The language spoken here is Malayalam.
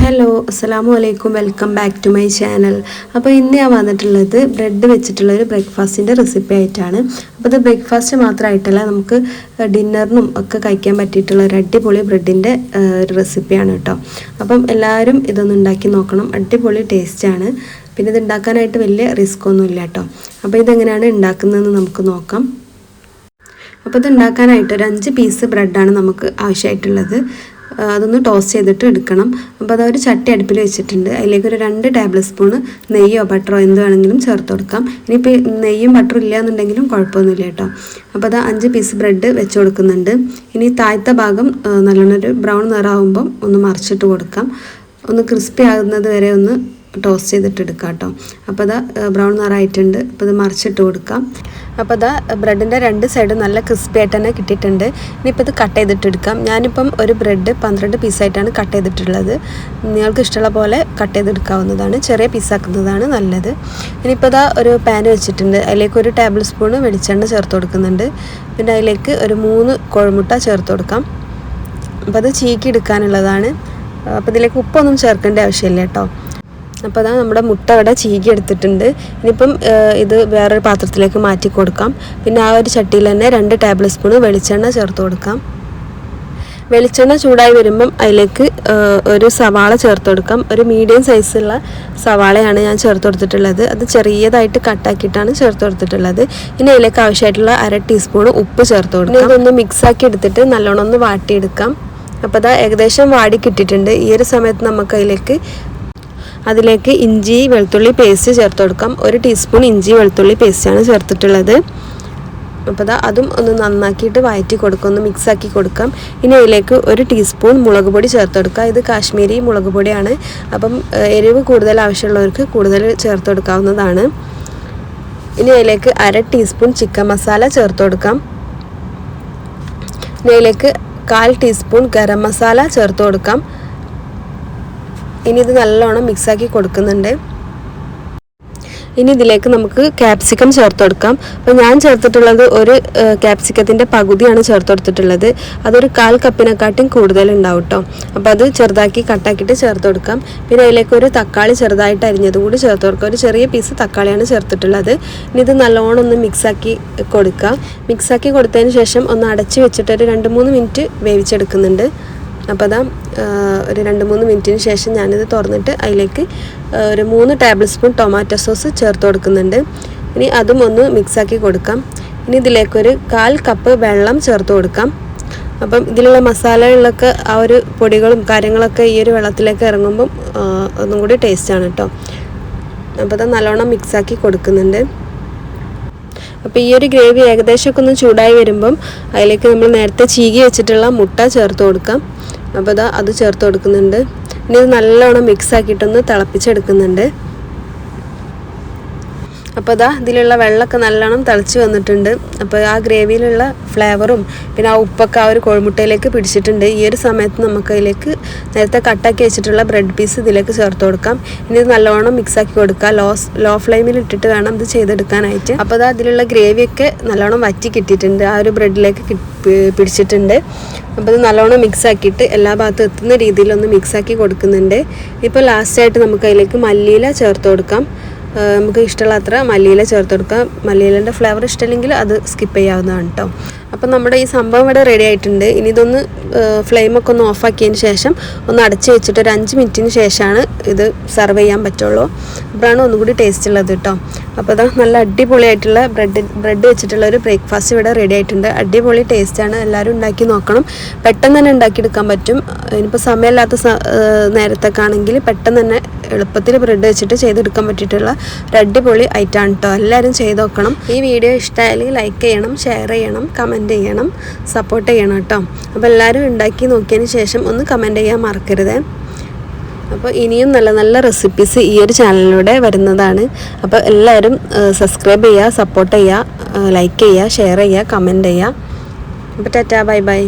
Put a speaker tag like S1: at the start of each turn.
S1: ഹലോ അസ്സലാമു അലൈക്കും welcome back to my channel. അപ്പോൾ ഇന്ന് ഞാൻ വന്നിട്ടുള്ളത് ബ്രെഡ് വെച്ചിട്ടുള്ള ഒരു ബ്രേക്ക്ഫാസ്റ്റിൻ്റെ റെസിപ്പി ആയിട്ടാണ്. അപ്പോൾ ഇത് ബ്രേക്ക്ഫാസ്റ്റ് മാത്രമായിട്ടല്ല, നമുക്ക് ഡിന്നറിനും ഒക്കെ കഴിക്കാൻ പറ്റിയിട്ടുള്ള ഒരു അടിപൊളി ബ്രെഡിൻ്റെ ഒരു റെസിപ്പിയാണ് കേട്ടോ. അപ്പം എല്ലാവരും ഇതൊന്ന് ഉണ്ടാക്കി നോക്കണം, അടിപൊളി ടേസ്റ്റാണ്. പിന്നെ ഇത് ഉണ്ടാക്കാനായിട്ട് വലിയ റിസ്ക് ഒന്നും ഇല്ല കേട്ടോ. അപ്പോൾ ഇതെങ്ങനെയാണ് ഉണ്ടാക്കുന്നതെന്ന് നമുക്ക് നോക്കാം. അപ്പോൾ ഇത് ഉണ്ടാക്കാനായിട്ട് ഒരു 5 പീസ് ബ്രെഡാണ് നമുക്ക് ആവശ്യമായിട്ടുള്ളത്. അതൊന്ന് ടോസ്റ്റ് ചെയ്തിട്ട് എടുക്കണം. അപ്പോൾ അതൊരു ചട്ടി അടുപ്പിൽ വെച്ചിട്ടുണ്ട്. അതിലേക്ക് ഒരു 2 ടേബിൾ സ്പൂണ് നെയ്യോ ബട്ടറോ എന്ത് വേണമെങ്കിലും ചേർത്ത് കൊടുക്കാം. ഇനിയിപ്പോൾ നെയ്യും ബട്ടറും ഇല്ല എന്നുണ്ടെങ്കിലും കുഴപ്പമൊന്നുമില്ല കേട്ടോ. അപ്പോൾ അത് 5 പീസ് ബ്രെഡ് വെച്ച് കൊടുക്കുന്നുണ്ട്. ഇനി താഴത്തെ ഭാഗം നല്ലോണം ഒരു ബ്രൗൺ നിറമാകുമ്പം ഒന്ന് മറിച്ചിട്ട് കൊടുക്കാം. ഒന്ന് ക്രിസ്പി ആകുന്നത് വരെ ഒന്ന് ടോസ്റ്റ് ചെയ്തിട്ട് എടുക്കാം കേട്ടോ. അപ്പോൾ അതാ ബ്രൗൺ നിറമായിട്ടുണ്ട്. അപ്പോൾ ഇത് മറിച്ചിട്ട് കൊടുക്കാം. അപ്പോൾ അതാ ബ്രെഡിൻ്റെ 2 സൈഡും നല്ല ക്രിസ്പി ആയിട്ട് തന്നെ കിട്ടിയിട്ടുണ്ട്. ഇനിയിപ്പോൾ ഇത് കട്ട് ചെയ്തിട്ട് എടുക്കാം. ഞാനിപ്പം ഒരു ബ്രെഡ് 12 പീസായിട്ടാണ് കട്ട് ചെയ്തിട്ടുള്ളത്. നിങ്ങൾക്ക് ഇഷ്ടമുള്ള പോലെ കട്ട് ചെയ്തെടുക്കാവുന്നതാണ്, ചെറിയ പീസാക്കുന്നതാണ് നല്ലത്. ഇനിയിപ്പോൾ ഇതാ ഒരു പാൻ വെച്ചിട്ടുണ്ട്. അതിലേക്ക് ഒരു ടേബിൾ സ്പൂണ് വെളിച്ചെണ്ണ ചേർത്ത് കൊടുക്കുന്നുണ്ട്. പിന്നെ അതിലേക്ക് ഒരു 3 കോഴിമുട്ട ചേർത്ത് കൊടുക്കാം. അപ്പോൾ അത് ചീക്കി എടുക്കാനുള്ളതാണ്. അപ്പോൾ ഇതിലേക്ക് ഉപ്പൊന്നും ചേർക്കേണ്ട ആവശ്യമില്ല കേട്ടോ. അപ്പോൾ അതാ നമ്മുടെ മുട്ട ഇവിടെ ചീകി എടുത്തിട്ടുണ്ട്. ഇനിയിപ്പം ഇത് വേറൊരു പാത്രത്തിലേക്ക് മാറ്റി കൊടുക്കാം. പിന്നെ ആ ഒരു ചട്ടിയിൽ തന്നെ 2 ടേബിൾ സ്പൂണ് വെളിച്ചെണ്ണ ചേർത്ത് കൊടുക്കാം. വെളിച്ചെണ്ണ ചൂടായി വരുമ്പം അതിലേക്ക് ഒരു സവാള ചേർത്ത് കൊടുക്കാം. ഒരു മീഡിയം സൈസുള്ള സവാളയാണ് ഞാൻ ചേർത്ത് കൊടുത്തിട്ടുള്ളത്. അത് ചെറിയതായിട്ട് കട്ടാക്കിയിട്ടാണ് ചേർത്ത് കൊടുത്തിട്ടുള്ളത്. ഇനി അതിലേക്ക് ആവശ്യമായിട്ടുള്ള 1/2 ടീസ്പൂൺ ഉപ്പ് ചേർത്ത് കൊടുക്കാം. ഇതൊന്ന് മിക്സാക്കി എടുത്തിട്ട് നല്ലോണം ഒന്ന് വാട്ടിയെടുക്കാം. അപ്പോൾ അതാ ഏകദേശം വാടി കിട്ടിയിട്ടുണ്ട്. ഈ ഒരു സമയത്ത് നമുക്ക് അതിലേക്ക് ഇഞ്ചി വെളുത്തുള്ളി പേസ്റ്റ് ചേർത്ത് കൊടുക്കാം. 1 ടീസ്പൂൺ ഇഞ്ചി വെളുത്തുള്ളി പേസ്റ്റാണ് ചേർത്തിട്ടുള്ളത്. അപ്പോൾ അതും ഒന്ന് നന്നാക്കിയിട്ട് വഴറ്റി കൊടുക്കാം, ഒന്ന് മിക്സാക്കി കൊടുക്കാം. ഇനി അതിലേക്ക് 1 ടീസ്പൂൺ മുളക് പൊടി ചേർത്ത് കൊടുക്കുക. ഇത് കാശ്മീരി മുളക് പൊടിയാണ്. അപ്പം എരിവ് കൂടുതൽ ആവശ്യമുള്ളവർക്ക് കൂടുതൽ ചേർത്ത് കൊടുക്കാവുന്നതാണ്. ഇനി അതിലേക്ക് 1/2 ടീസ്പൂൺ ചിക്കൻ മസാല ചേർത്ത് കൊടുക്കാം. ഇനി അതിലേക്ക് 1/4 ടീസ്പൂൺ ഗരം മസാല ചേർത്ത് കൊടുക്കാം. ഇനി ഇത് നല്ലോണം മിക്സാക്കി കൊടുക്കുന്നുണ്ട്. ഇനി ഇതിലേക്ക് നമുക്ക് ക്യാപ്സിക്കം ചേർത്ത് കൊടുക്കാം. അപ്പോൾ ഞാൻ ചേർത്തിട്ടുള്ളത് ഒരു ക്യാപ്സിക്കത്തിൻ്റെ പകുതിയാണ് ചേർത്ത് കൊടുത്തിട്ടുള്ളത്. അതൊരു 1/4 കപ്പിനെക്കാട്ടും കൂടുതലുണ്ടാവും കേട്ടോ. അപ്പോൾ അത് ചെറുതാക്കി കട്ടാക്കിയിട്ട് ചേർത്ത് കൊടുക്കാം. പിന്നെ അതിലേക്ക് ഒരു തക്കാളി ചെറുതായിട്ട് അരിഞ്ഞത് കൂടി ചേർത്ത് കൊടുക്കാം. ഒരു ചെറിയ പീസ് തക്കാളിയാണ് ചേർത്തിട്ടുള്ളത്. ഇനി ഇത് നല്ലോണം ഒന്ന് മിക്സാക്കി കൊടുക്കാം. മിക്സാക്കി കൊടുത്തതിന് ശേഷം ഒന്ന് അടച്ച് വെച്ചിട്ട് ഒരു 2-3 മിനിറ്റ് വേവിച്ചെടുക്കുന്നുണ്ട്. അപ്പോൾ അതാ ഒരു 2-3 മിനിറ്റിന് ശേഷം ഞാനിത് തുറന്നിട്ട് അതിലേക്ക് ഒരു 3 ടേബിൾ സ്പൂൺ ടൊമാറ്റോ സോസ് ചേർത്ത് കൊടുക്കുന്നുണ്ട്. ഇനി അതും ഒന്ന് മിക്സാക്കി കൊടുക്കാം. ഇനി ഇതിലേക്കൊരു 1/4 കപ്പ് വെള്ളം ചേർത്ത് കൊടുക്കാം. അപ്പം ഇതിലുള്ള മസാലകളിലൊക്കെ ആ ഒരു പൊടികളും കാര്യങ്ങളൊക്കെ ഈ ഒരു വെള്ളത്തിലേക്ക് ഇറങ്ങുമ്പം ഒന്നും കൂടി ടേസ്റ്റാണ് കേട്ടോ. അപ്പോൾ അത് നല്ലോണം മിക്സാക്കി കൊടുക്കുന്നുണ്ട്. അപ്പോൾ ഈ ഒരു ഗ്രേവി ഏകദേശമൊക്കെ ഒന്ന് ചൂടായി വരുമ്പം അതിലേക്ക് നമ്മൾ നേരത്തെ ചീകി വെച്ചിട്ടുള്ള മുട്ട ചേർത്ത് കൊടുക്കാം. അപ്പോൾ അത് ചേർത്ത് കൊടുക്കുന്നുണ്ട്. ഇനി ഇത് നല്ലോണം മിക്സാക്കിയിട്ടൊന്ന് തിളപ്പിച്ചെടുക്കുന്നുണ്ട്. അപ്പോൾ ഇതിലുള്ള വെള്ളമൊക്കെ നല്ലോണം തിളച്ച് വന്നിട്ടുണ്ട്. അപ്പോൾ ആ ഗ്രേവിയിലുള്ള ഫ്ലേവറും പിന്നെ ആ ഉപ്പൊക്കെ ആ ഒരു കോഴിമുട്ടയിലേക്ക് പിടിച്ചിട്ടുണ്ട്. ഈ ഒരു സമയത്ത് നമുക്ക് അതിലേക്ക് നേരത്തെ കട്ടാക്കി വെച്ചിട്ടുള്ള ബ്രെഡ് പീസ് ഇതിലേക്ക് ചേർത്ത് കൊടുക്കാം. ഇനി ഇത് നല്ലോണം മിക്സാക്കി കൊടുക്കുക. ലോ ഫ്ലെയിമിൽ ഇട്ടിട്ട് വേണം ഇത് ചെയ്തെടുക്കാനായിട്ട്. അപ്പോൾ അതിലുള്ള ഗ്രേവിയൊക്കെ നല്ലോണം വറ്റി കിട്ടിയിട്ടുണ്ട്, ആ ഒരു ബ്രെഡിലേക്ക് പിടിച്ചിട്ടുണ്ട്. അപ്പോൾ ഇത് നല്ലോണം മിക്സാക്കിയിട്ട് എല്ലാ ഭാഗത്തും എത്തുന്ന രീതിയിലൊന്ന് മിക്സാക്കി കൊടുക്കുന്നുണ്ട്. ഇപ്പോൾ ലാസ്റ്റായിട്ട് നമുക്ക് അതിലേക്ക് മല്ലിയില ചേർത്ത് കൊടുക്കാം. നമുക്ക് ഇഷ്ടമുള്ള അത്ര മല്ലിയില ചേർത്ത് കൊടുക്കാം. മല്ലിയിലേൻ്റെ ഫ്ലേവർ ഇഷ്ടമില്ലെങ്കിൽ അത് സ്കിപ്പ് ചെയ്യാവുന്നതാണ് കേട്ടോ. അപ്പം നമ്മുടെ ഈ സംഭവം ഇവിടെ റെഡി ആയിട്ടുണ്ട്. ഇനി ഇതൊന്ന് ഫ്ലെയിമൊക്കെ ഒന്ന് ഓഫാക്കിയതിന് ശേഷം ഒന്ന് അടച്ച് വെച്ചിട്ട് ഒരു 5 മിനിറ്റിന് ശേഷമാണ് ഇത് സെർവ് ചെയ്യാൻ പറ്റുള്ളൂ. അപ്പോഴാണ് ഒന്നുകൂടി ടേസ്റ്റ് ഉള്ളത് കേട്ടോ. അപ്പോൾ നല്ല അടിപൊളിയായിട്ടുള്ള ബ്രെഡ് വെച്ചിട്ടുള്ള ഒരു ബ്രേക്ക്ഫാസ്റ്റ് ഇവിടെ റെഡി ആയിട്ടുണ്ട്. അടിപൊളി ടേസ്റ്റാണ്, എല്ലാവരും ഉണ്ടാക്കി നോക്കണം. പെട്ടെന്ന് തന്നെ ഉണ്ടാക്കിയെടുക്കാൻ പറ്റും. ഇനിയിപ്പോൾ സമയമില്ലാത്ത നേരത്തൊക്കെ ആണെങ്കിൽ പെട്ടെന്ന് തന്നെ എളുപ്പത്തിൽ ബ്രെഡ് വെച്ചിട്ട് ചെയ്തെടുക്കാൻ പറ്റിയിട്ടുള്ള ഒരു അടിപൊളി ഐറ്റമാണ് കേട്ടോ. എല്ലാവരും ചെയ്ത് നോക്കണം. ഈ വീഡിയോ ഇഷ്ടമായാലും ലൈക്ക് ചെയ്യണം, ഷെയർ ചെയ്യണം, കമൻറ്റ് ചെയ്യണം, സപ്പോർട്ട് ചെയ്യണം കേട്ടോ. അപ്പോൾ എല്ലാവരും ഉണ്ടാക്കി നോക്കിയതിന് ശേഷം ഒന്ന് കമൻറ്റ് ചെയ്യാൻ മറക്കരുത്. അപ്പോൾ ഇനിയും നല്ല നല്ല റെസിപ്പീസ് ഈ ഒരു ചാനലിലൂടെ വരുന്നതാണ്. അപ്പോൾ എല്ലാവരും സബ്സ്ക്രൈബ് ചെയ്യുക, സപ്പോർട്ട് ചെയ്യുക, ലൈക്ക് ചെയ്യുക, ഷെയർ ചെയ്യുക, കമൻറ്റ് ചെയ്യുക. അപ്പോൾ ടാറ്റാ, ബൈ ബൈ.